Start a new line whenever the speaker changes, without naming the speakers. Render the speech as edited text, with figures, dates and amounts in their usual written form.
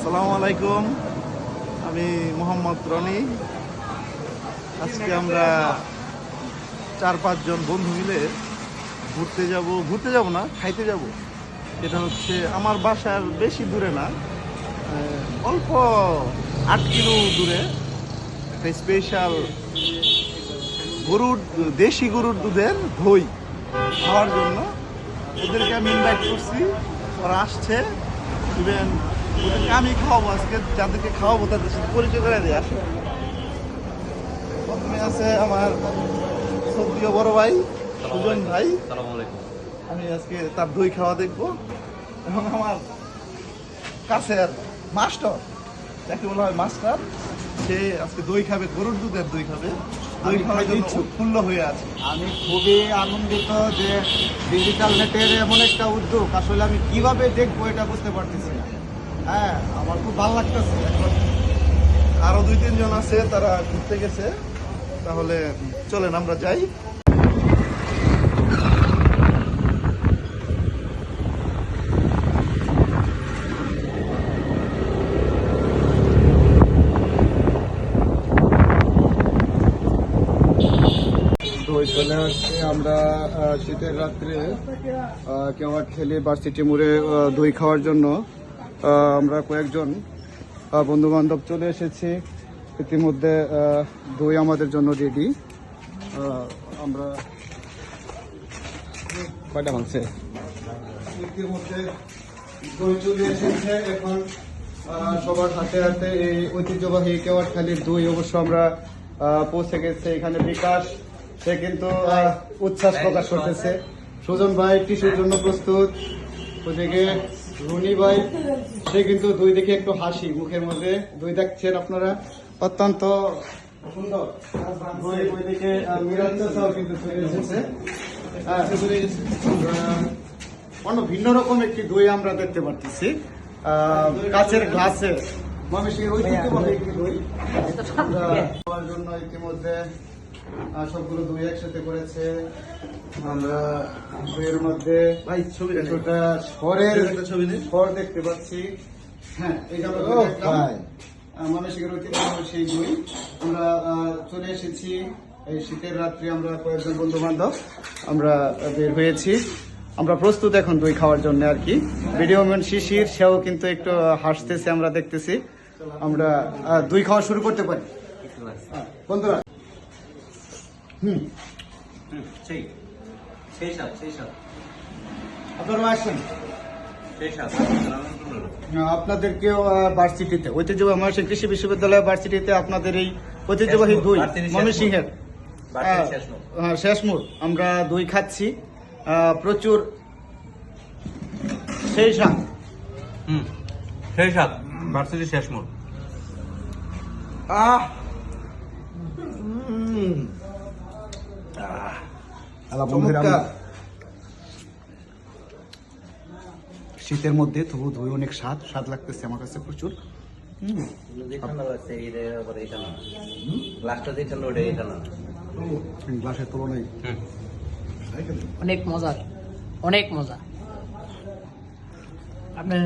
আসসালামু আলাইকুম, আমি মোহাম্মদ রনি। আজকে আমরা 4-5 জন বন্ধু মিলে ঘুরতে যাব না, খাইতে যাব। এটা হচ্ছে আমার বাসার বেশি দূরে না, অল্প 8 কিলো দূরে একটা স্পেশাল দেশি গরুর দুধের দই খাওয়ার জন্য ওদেরকে আমি ইনভাইট করছি। ওরা আসছে, ইভেন ওদেরকে আমি খাওয়াবো। আজকে যাদেরকে খাওয়াবো তাদের সাথে পরিচয় করে দিয়ে আসে। প্রথমে আছে আমার সত্যিও বড় ভাই সুজন ভাই। আমি আজকে তার দই খাওয়া দেখবো। এবং আমার কাছের মাস্টার, যাকে বলা হয় মাস্টার, সে আজকে দই খাবে, গরুর দুধের দই খাবে। দই খাওয়ার জন্য উৎফুল্ল হয়ে আছে।
আমি খুবই আনন্দিত যে ডিজিটাল নেটের এমন একটা উদ্যোগ আসলে আমি কিভাবে দেখবো এটা বুঝতে পারতেছি না। হ্যাঁ, আমার খুব ভালো লাগতেছে।
আরো 2-3 জন আছে, তারা ঘুরতে গেছে। তাহলে চলেন আমরা যাই।
দই চলে আসছে। আমরা শীতের রাত্রে কেওয়াট খেলি ভার্সিটি মোড়ে দই খাওয়ার জন্য আমরা কয়েকজন বন্ধু বান্ধব চলে এসেছি। ইতিমধ্যে দই আমাদের জন্য রেডি। আমরা কয়টা ভাঙছে, ইতিমধ্যে দই চলে এসেছে। এখন সবার হাতে হাতে এই ঐতিহ্যবাহী কেওয়াটখালীর দই অবশ্য আমরা পৌঁছে গেছে। এখানে বিকাশ, সে কিন্তু উচ্ছ্বাস প্রকাশ করতেছে। সুজন ভাই টিস্যুর জন্য প্রস্তুত। ওদিকে রুনি ভাই, সে কিন্তু দই দেখে একটু হাসি মুখের মধ্যে। দই দেখছেন আপনারা, অত্যন্ত সুন্দর দই। ওইদিকে মিরাজ চাচাও কিন্তু চলে এসেছে। অন্য ভিন্ন রকম একটি দই আমরা দেখতে পাচ্ছি কাচের গ্লাসে। ময়মনসিংহের ঐতিহ্যবাহী একটি দই খাওয়ার জন্য ইতিমধ্যে সবগুলো দই একসাথে করেছে। আমরা দইয়ের মধ্যে কিছুটা স্বর দেখতে পাচ্ছি। হ্যাঁ, এই যে আমরা ময়মনসিংহের ঐতিহ্যবাহী সেই দই। আমরা চলে এসেছি এই শীতের রাত্রে। আমরা কয়েকজন বন্ধু বান্ধব আমরা বের হয়েছি। আমরা প্রস্তুত এখন দই খাওয়ার জন্য আর কি। ভিডিও ম্যান শিশির, সেও কিন্তু একটু হাসতেছে, আমরা দেখতেছি। আমরা দই খাওয়া শুরু করতে পারি বন্ধুরা। আপনারা আসেন। আপনাদেরকেও ভার্সিটিতে ঐতিহ্যবাহী ময়মনসিংহ কৃষি বিশ্ববিদ্যালয় ভার্সিটিতে আপনাদের এই ঐতিহ্যবাহী দই ময়মনসিংহের শেষ মোড় আমরা দই খাচ্ছি। প্রচুর সেই সাথ
ভার্সিটি শেষ মোড়।
শীতের মধ্যে তবু দই অনেক স্বাদ লাগতেছে আমার কাছে প্রচুর। গ্লাসের তুলনায়
অনেক মজা, অনেক মজা। আপনার